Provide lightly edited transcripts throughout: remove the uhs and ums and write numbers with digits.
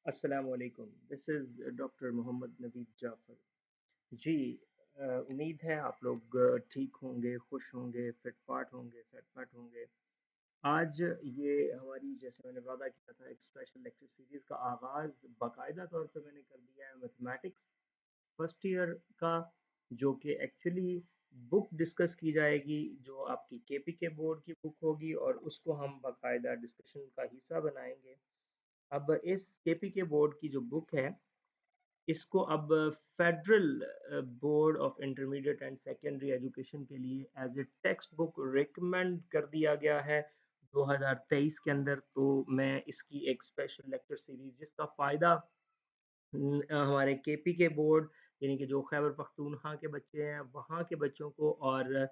अस्सलामुअलैकुम। This is doctor Mohammad Naveed Jafar. जी, उम्मीद है आप लोग ठीक होंगे, खुश होंगे, फिट-फाट होंगे, सेट-फाट होंगे। आज ये हमारी जैसे मैंने वादा किया था एक स्पेशल लेक्चर सीरीज़ का आगाज़ बाकायदा तौर पे मैंने कर दिया है मैथमेटिक्स फर्स्ट ईयर का, जो कि एक्चुअली बुक डिस्कस की जाएगी जो आपकी केपीके बोर्ड की बुक होगी और उसको हम बाकायदा डिस्कशन का हिस्सा बनाएंगे। अब इस केपीके बोर्ड की जो बुक है इसको अब federal board of intermediate and secondary education के लिए as a textbook recommend कर दिया गया है 2023 के अंदर। तो मैं इसकी एक स्पेशल लेक्चर सीरीज जिसका फ़ायदा हमारे केपी के बोर्ड यानी कि जो खैबर पख्तूनख्वा के बच्चे हैं वहाँ के बच्चों को और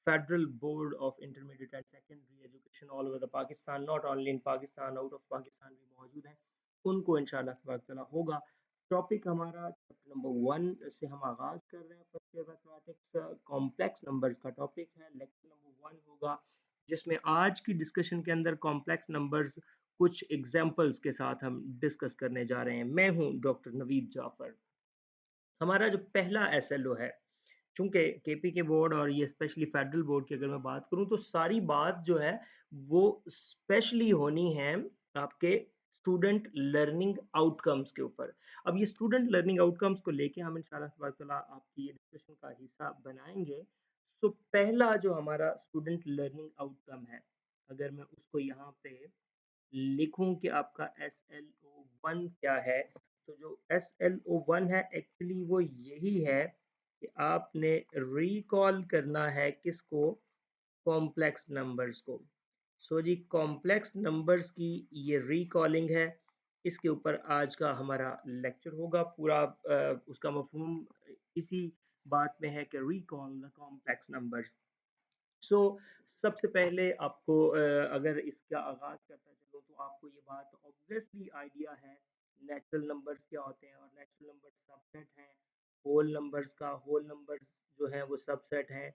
federal board of intermediate and secondary education all over the Pakistan, not only in Pakistan, out of Pakistan भी मौजूद हैं, उनको इंशाल्लाह तबारक तआला होगा। टॉपिक हमारा चैप्टर नंबर 1 से हम आगाज़ कर रहे हैं। First year mathematics complex numbers का टॉपिक है। लेक्चर नंबर 1 होगा जिसमें आज की डिस्कशन के अंदर कॉम्प्लेक्स नंबर्स कुछ एग्जाम्पल्स के साथ हम डिस्कस करने जा रहे हैं। मैं हूं डॉक्टर नवीद जाफर। हमारा जो पहला एसएलओ है, चूंकि केपी के बोर्ड और ये स्पेशली फेडरल बोर्ड की अगर मैं बात करूं तो सारी बात जो है वो स्पेशली होनी है आपके स्टूडेंट लर्निंग आउटकम्स के ऊपर। अब ये स्टूडेंट लर्निंग आउटकम्स को लेके हम इंशाल्लाह तबारक तआला आपकी ये डिस्कशन का हिस्सा बनाएंगे। तो पहला जो हमारा स्टूडेंट लर्निंग आउटकम है, अगर मैं उसको यहाँ पे लिखूं कि आपका SLO1 क्या है, तो जो SLO1 है एक्चुअली वो यही है कि आपने रिकॉल करना है किसको, कॉम्प्लेक्स नंबर्स को। सो जी कॉम्प्लेक्स नंबर्स की ये रिकॉलिंग है, इसके ऊपर आज का हमारा लेक्चर होगा पूरा। उसका मफहूम इसी बात में है कि रिकॉल द कॉम्प्लेक्स नंबर्स। सो सबसे पहले आपको अगर इसका आगाज करता चलो तो आपको ये बात ऑब्वियसली आइडिया है नेचुरल नंबर्स क्या होते हैं, और नेचुरल नंबर्स सबसेट हैं होल नंबर्स का। होल नंबर्स जो हैं वो सबसेट हैं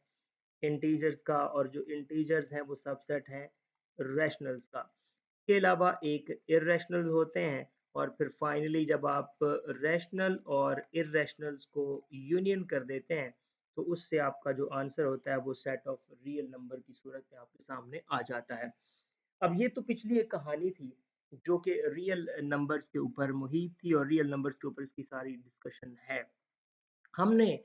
इंटीजर्स का, और जो इंटीजर्स हैं वो सबसेट हैं रैशनल्स का। के अलावा एक इर्रेशनल होते हैं, और फिर फाइनली जब आप रैशनल और इर्रेशनल्स को यूनियन कर देते हैं तो उससे आपका जो आंसर होता है वो सेट ऑफ रियल नंबर की सूरत में आपके सामने आ जाता है। अब ये तो पिछली एक कहानी थी जो कि रियल नंबर्स के ऊपर मुहित थी, और रियल नंबर्स के ऊपर इसकी सारी डिस्कशन है। हमने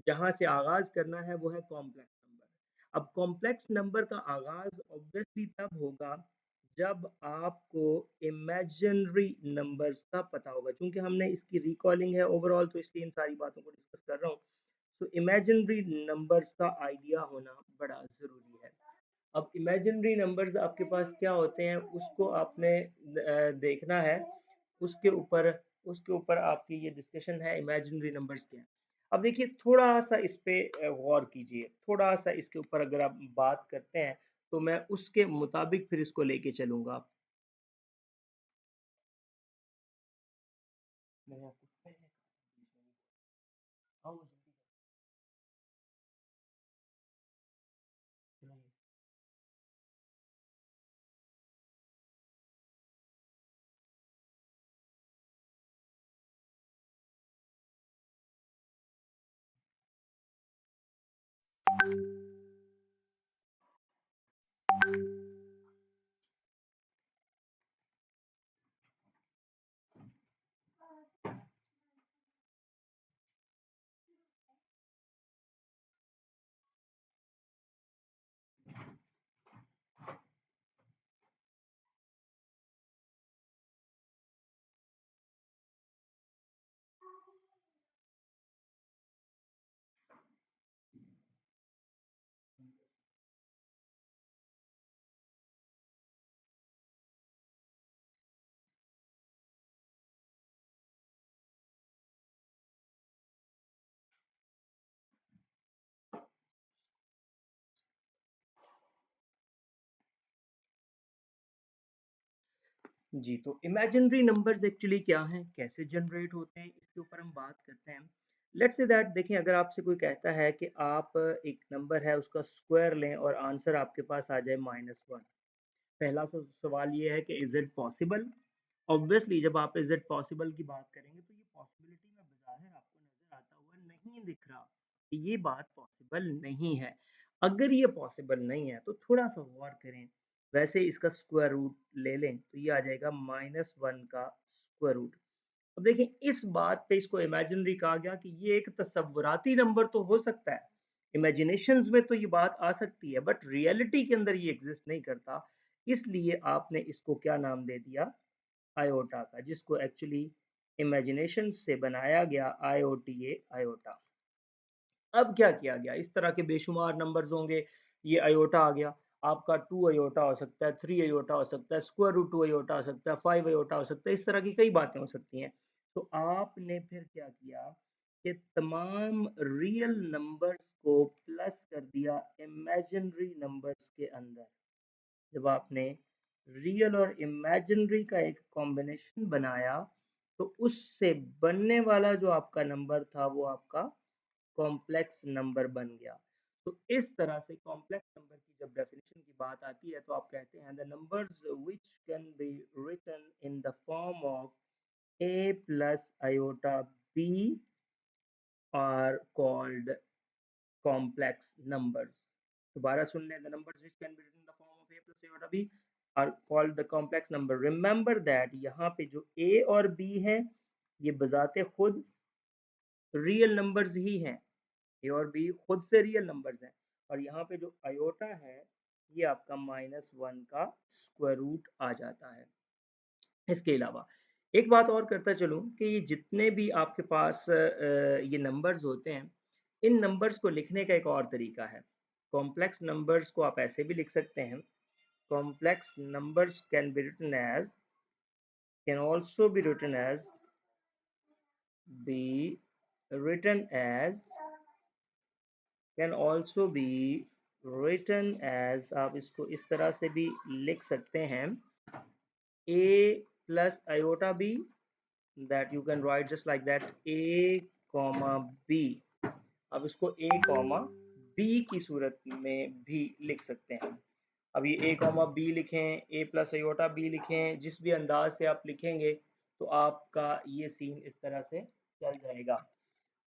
जहाँ से आगाज करना है वो है कॉम्प्लेक्स नंबर। अब कॉम्प्लेक्स नंबर का आगाज ऑब्वियसली तब होगा जब आपको इमेजिनरी नंबर्स का पता होगा। क्योंकि हमने इसकी रिकॉलिंग है ओवरऑल, तो इसलिए इन सारी बातों को डिस्कस कर रहा हूँ। तो इमेजिनरी नंबर्स का आइडिया होना बड़ा ज़रूरी है। अब इमेजिनरी नंबर्स आपके पास क्या होते हैं उसको आपने देखना है। उसके ऊपर उसके ऊपर आपकी ये डिस्कशन है इमेजिनरी नंबर्स क्या है। अब देखिए थोड़ा सा इस पे गौर कीजिए, थोड़ा सा इसके ऊपर अगर आप बात करते हैं तो मैं उसके मुताबिक फिर इसको लेके चलूंगा। मैंने आपको पहले कहा, आओ जल्दी सुनाइए। जी, तो इमेजिनरी नंबर्स एक्चुअली क्या हैं, कैसे जनरेट होते हैं, इसके ऊपर हम बात करते हैं। लेट्स से दैट देखिए, अगर आपसे कोई कहता है कि आप एक नंबर है उसका स्क्वायर लें और आंसर आपके पास आ जाए -1, पहला सवाल ये है कि इज इट पॉसिबल। ऑब्वियसली जब आप इज इट पॉसिबल की बात करेंगे तो ये पॉसिबिलिटी में बज़ाहिर आपको नजर आता हुआ नहीं दिख रहा कि ये बात पॉसिबल नहीं है। अगर ये पॉसिबल नहीं है तो थोड़ा सा गौर करें। वैसे इसका स्क्वायर रूट ले लें तो ये आ जाएगा -1 का स्क्वायर रूट। अब देखें इस बात पे इसको इमेजिनरी कहा गया कि ये एक तसव्वुराती नंबर तो हो सकता है, इमेजिनेशंस में तो ये बात आ सकती है, बट रियलिटी के अंदर ये एग्जिस्ट नहीं करता। इसलिए आपने इसको क्या नाम दे दिया, आयोटा का, जिसको एक्चुअली इमेजिनेशन से बनाया गया आईओटीए, आयोटा। अब क्या किया गया, इस तरह के बेशुमार नंबर्स होंगे, ये अयोटा आ गया, आपका 2 अयोटा हो सकता है, 3 अयोटा हो सकता है, स्क्वायर रूट 2 अयोटा हो सकता है, 5 अयोटा हो सकता है, इस तरह की कई बातें हो सकती हैं। तो आपने फिर क्या किया कि तमाम रियल नंबर्स को प्लस कर दिया इमेजिनरी नंबर्स के अंदर। जब आपने रियल और इमेजिनरी का एक कॉम्बिनेशन बनाया तो उससे बनने वाला जो आपका नंबर था वो आपका कॉम्प्लेक्स नंबर बन गया। तो इस तरह से कॉम्प्लेक्स नंबर की जब डेफिनेशन की बात आती है तो आप कहते हैं the numbers which can be written in the form of a plus iota b are called complex numbers. दोबारा सुन लें, the numbers which can be written in the form of a plus iota b are called the complex number. Remember that यहाँ पे जो a और b है ये बजाते खुद रियल नंबर्स ही हैं, ए और बी खुद से रियल नंबर्स हैं, और यहाँ पे जो अयोटा है ये आपका -1 का स्क्वायर रूट आ जाता है। इसके अलावा एक बात और करता चलूँ कि ये जितने भी आपके पास ये नंबर्स होते हैं, इन नंबर्स को लिखने का एक और तरीका है। कॉम्प्लेक्स नंबर्स को आप ऐसे भी लिख सकते हैं, complex numbers can also be written as be written as can also be written as, आप इसको इस तरह से भी लिख सकते हैं, a plus iota b, that you can write just like that, a comma b। अब इसको a comma b की सूरत में भी लिख सकते हैं। अब ये a comma b लिखें, a plus iota b लिखें, जिस भी अंदाज से आप लिखेंगे तो आपका ये सीन इस तरह से चल जाएगा।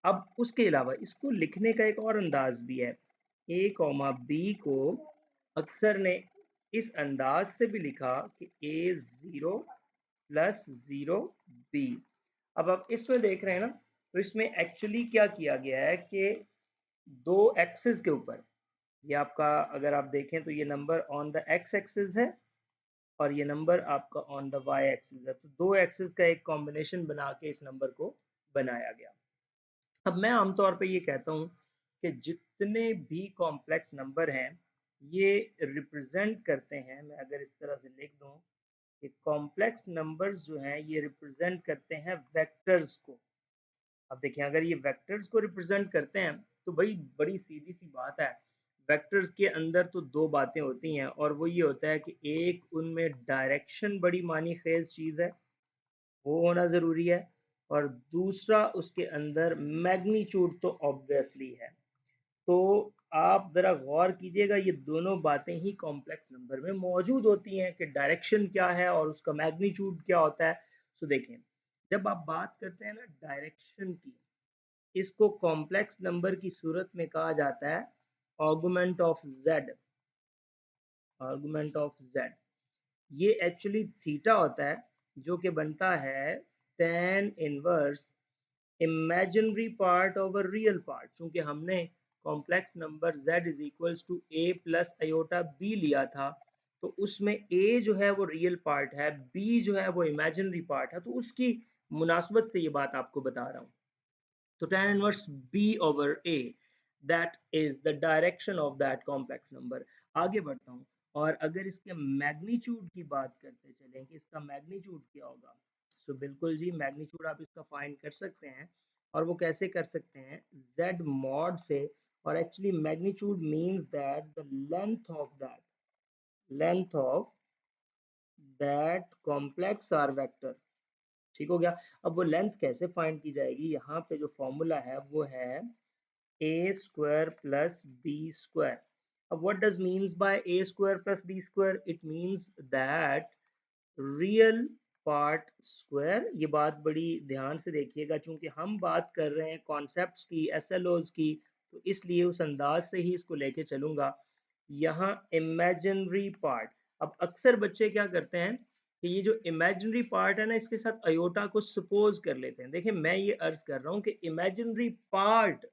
अब उसके अलावा इसको लिखने का एक और अंदाज भी है, a कॉमा b को अक्सर ने इस अंदाज से भी लिखा कि a0 प्लस 0 b। अब आप इसमें देख रहे हैं ना, तो इसमें एक्चुअली क्या किया गया है कि दो एक्सिस के ऊपर, ये आपका अगर आप देखें तो ये number on the x axis है और ये नंबर आपका ऑन द वाई एक्सिस है, तो दो एक्सिस का एक कॉम्बिनेशन बना के इस नंबर को बनाया गया। अब मैं आमतौर पे ये कहता हूँ कि जितने भी कॉम्प्लेक्स नंबर हैं ये रिप्रेजेंट करते हैं, मैं अगर इस तरह से लिख दूँ कि कॉम्प्लेक्स नंबर्स जो हैं ये रिप्रेजेंट करते हैं वेक्टर्स को। अब देखिए अगर ये वेक्टर्स को रिप्रेजेंट करते हैं तो भाई बड़ी सीधी सी बात है, वेक्टर्स के अंदर तो दो बातें होती हैं और वो ये होता है कि एक उनमें डायरेक्शन बड़ी मानी खेज चीज़ है, वो होना ज़रूरी है, और दूसरा उसके अंदर मैग्नीट्यूड तो ऑब्वियसली है। तो आप ज़रा गौर कीजिएगा, ये दोनों बातें ही कॉम्प्लेक्स नंबर में मौजूद होती हैं कि डायरेक्शन क्या है और उसका मैग्नीट्यूड क्या होता है। तो देखें जब आप बात करते हैं ना डायरेक्शन की, इसको कॉम्प्लेक्स नंबर की सूरत में कहा जाता है augment of z, argument of z. ये एक्चुअली थीटा होता है जो कि बनता है tan inverse imaginary part over real part. चूंकि हमने complex number z is equals to a plus iota b लिया था, तो उसमें a जो है वो रियल पार्ट है, b जो है वो इमेजिनरी पार्ट है, तो उसकी मुनासबत से ये बात आपको बता रहा हूँ। तो tan inverse b over a, that is the direction of that complex number. आगे बढ़ता हूँ और अगर इसके मैग्नीट्यूड की बात करते चलें कि इसका मैग्नीट्यूड क्या होगा, सो बिल्कुल जी मैग्नीट्यूड आप इसका फाइंड कर सकते हैं, और वो कैसे कर सकते हैं, z मॉड से। और actually magnitude means that the length of that complex or vector. ठीक हो गया। अब वो लेंथ कैसे फाइंड की जाएगी, यहाँ पे जो फॉर्मूला है वो है a square plus b square. What does means by a square plus b square? It means that real part square. ये बात बड़ी ध्यान से देखिएगा, चूंकि हम बात कर रहे हैं कॉन्सेप्ट्स की, एसएलओज की, तो इसलिए उस अंदाज से ही इसको लेके चलूंगा। यहाँ इमेजिनरी पार्ट, अब अक्सर बच्चे क्या करते हैं कि ये जो इमेजिनरी पार्ट है ना, इसके साथ अयोटा को सपोज कर लेते हैं। देखिए मैं ये अर्ज कर रहा हूँ कि इमेजिनरी पार्ट,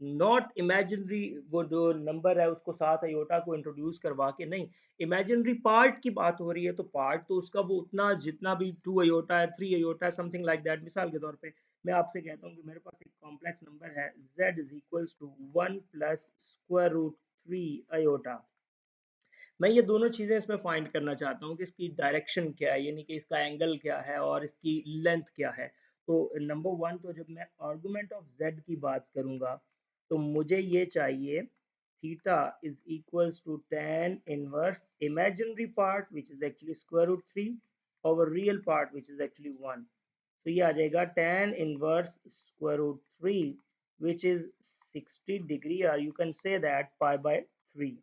नॉट इमेजिनरी, वो जो नंबर है उसको साथ अयोटा को इंट्रोड्यूस करवा के नहीं, इमेजिनरी पार्ट की बात हो रही है, तो पार्ट तो उसका वो उतना जितना भी 2 अयोटा है, 3 अयोटा है, समथिंग लाइक दैट। मिसाल के तौर पे मैं आपसे कहता हूँ कि मेरे पास एक कॉम्प्लेक्स नंबर है z is equals to 1 plus square root 3 iota. मैं ये दोनों चीज़ें इसमें फाइंड करना चाहता हूँ कि इसकी डायरेक्शन क्या है, यानी कि इसका एंगल क्या है और इसकी लेंथ क्या है। तो नंबर वन, तो जब मैं आर्गुमेंट ऑफ z की बात करूँगा तो मुझे ये चाहिए theta is equals to tan inverse imaginary part which is actually square root 3 over real part which is actually 1। तो ये आ जाएगा tan inverse square root 3 which is 60 degree, और you can say that pi by 3।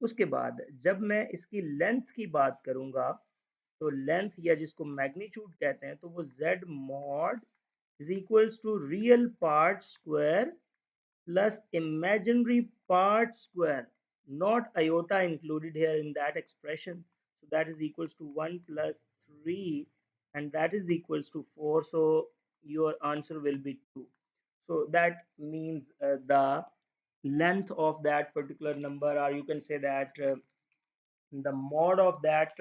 उसके बाद जब मैं इसकी लेंथ की बात करूंगा, तो लेंथ या जिसको मैग्नीट्यूड कहते हैं, तो वो z mod is equals to real part square plus imaginary part square, not iota included here in that expression. So that is equals to 1 plus 3, and that is equals to 4. So your answer will be 2. So that means the length of that particular number, or you can say that the mod of that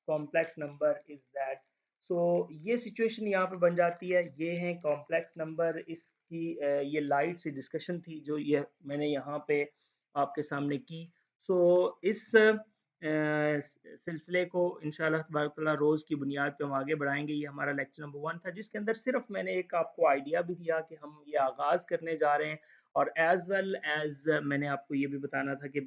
complex number is that. so ये situation यहाँ पे बन जाती है। ये है complex number, इसकी ये लाइट सी डिस्कशन थी जो ये मैंने यहाँ पे आपके सामने की। सो इस सिलसिले को इंशाल्लाह तबारक ताला रोज़ की बुनियाद पे हम आगे बढ़ाएंगे। ये हमारा लेक्चर नंबर 1 था, जिसके अंदर सिर्फ मैंने एक आपको आइडिया भी दिया कि हम ये आगाज़ करने जा रहे हैं, और एज वेल एज मैंने आपको ये भी बताना था कि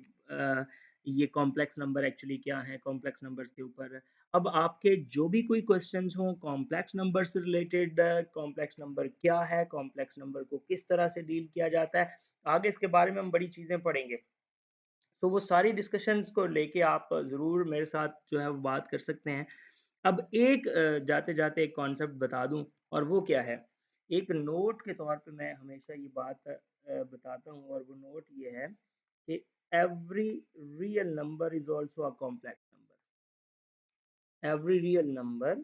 ये कॉम्प्लेक्स नंबर एक्चुअली क्या है, कॉम्प्लेक्स नंबर्स के ऊपर। अब आपके जो भी कोई क्वेश्चंस हों कॉम्प्लेक्स नंबर से रिलेटेड, कॉम्प्लेक्स नंबर क्या है, कॉम्प्लेक्स नंबर को किस तरह से डील किया जाता है, आगे इसके बारे में हम बड़ी चीज़ें पढ़ेंगे। सो वो सारी डिस्कशंस को लेके आप ज़रूर मेरे साथ जो है वो बात कर सकते हैं। अब एक जाते जाते एक कॉन्सेप्ट बता दूं, और वो क्या है, एक नोट के तौर पे मैं हमेशा ये बात बताता हूँ, और वो नोट ये है कि every real number is also a complex number. Every real number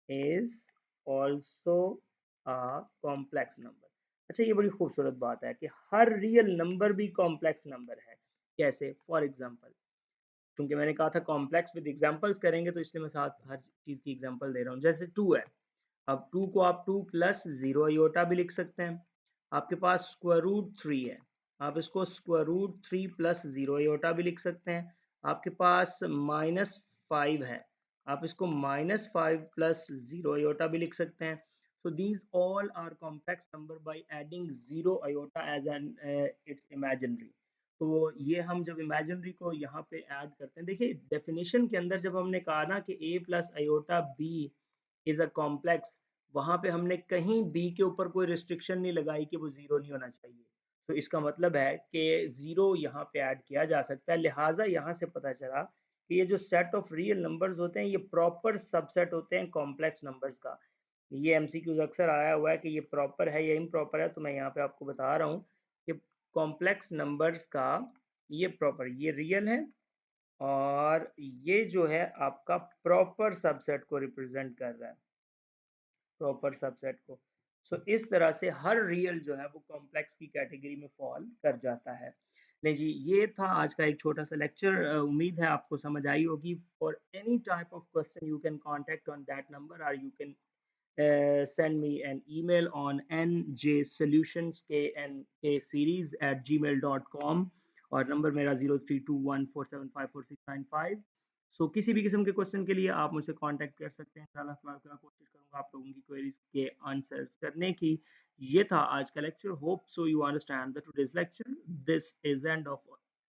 is also a complex number. अच्छा, ये बड़ी खूबसूरत बात है कि हर रियल नंबर भी कॉम्प्लेक्स नंबर है। कैसे? फॉर एग्जाम्पल, क्योंकि मैंने कहा था कॉम्प्लेक्स विद एग्जांपल्स करेंगे, तो इसलिए मैं साथ हर चीज़ की एग्जांपल दे रहा हूँ। जैसे 2 है, अब 2 को आप 2 प्लस 0 अयोटा भी लिख सकते हैं। आपके पास स्क्वायर रूट 3 है, आप इसको स्क्वायर रूट 3 प्लस 0 अयोटा भी लिख सकते हैं। आपके पास माइनस 5 है, आप इसको माइनस 5 प्लस 0 अयोटा भी लिख सकते हैं। so these all are complex number by adding 0 iota as an its imaginary। तो ये हम जब इमेजिनरी को यहाँ पे ऐड करते हैं, देखिए डेफिनेशन के अंदर जब हमने कहा ना कि a plus iota b is a complex, वहां पे हमने कहीं b के ऊपर कोई रिस्ट्रिक्शन नहीं लगाई कि वो जीरो नहीं होना चाहिए। तो इसका मतलब है कि जीरो यहाँ पे ऐड किया जा सकता है। लिहाजा यहाँ से पता चला कि ये जो सेट ऑफ रियल नंबर्स होते हैं ये प्रॉपर सबसेट होते हैं कॉम्प्लेक्स नंबर्स का। ये एमसीक्यूज अक्सर आया हुआ है कि ये प्रॉपर है या इम्प्रॉपर है, तो मैं यहाँ पे आपको बता रहा हूँ कि कॉम्प्लेक्स नंबर्स का ये प्रॉपर, ये रियल है, और ये जो है आपका प्रॉपर सबसेट को रिप्रेजेंट कर रहा है, प्रॉपर सबसेट को। इस तरह से हर रियल जो है वो कॉम्प्लेक्स की कैटेगरी में फॉल कर जाता है। नहीं जी, ये था आज का एक छोटा सा लेक्चर। उम्मीद है आपको समझ आई होगी। For any type of question you can contact on that number, और you can send me an email on njsolutionsknk series@gmail.com, और नंबर मेरा 0321475469 सो किसी भी किस्म के क्वेश्चन के लिए आप मुझसे कांटेक्ट कर सकते हैं। इंशाल्लाह कोशिश करूंगा आप लोगों की क्वेरीज के आंसर्स करने की। ये था आज का lecture. Hope so you understand the today's lecture. This is end of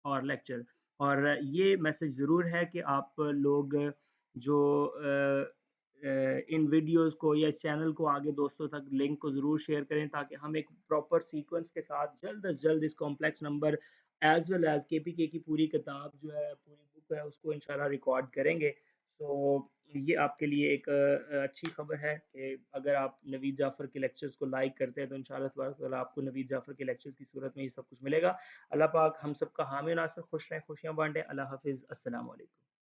our lecture. और ये मैसेज ज़रूर है कि आप लोग जो इन वीडियोस को या इस चैनल को आगे दोस्तों तक लिंक को ज़रूर शेयर करें, ताकि हम एक प्रॉपर सीक्वेंस के साथ जल्द अज जल्द इस complex number as well as KPK की पूरी किताब जो है, पूरी बुक है, उसको इंशाल्लाह रिकॉर्ड करेंगे। सो ये आपके लिए एक अच्छी खबर है कि अगर आप नवीद जाफ़र के लेक्चर्स को लाइक करते हैं, तो इंशाअल्लाह तबारक व तआला आपको नवीद जाफ़र के लेक्चर्स की सूरत में ये सब कुछ मिलेगा। अल्लाह पाक हम सबका हामी और नासिर, खुश रहें, खुशियाँ बाँटे। अल्लाह हाफ़िज़, अस्सलाम वालेकुम।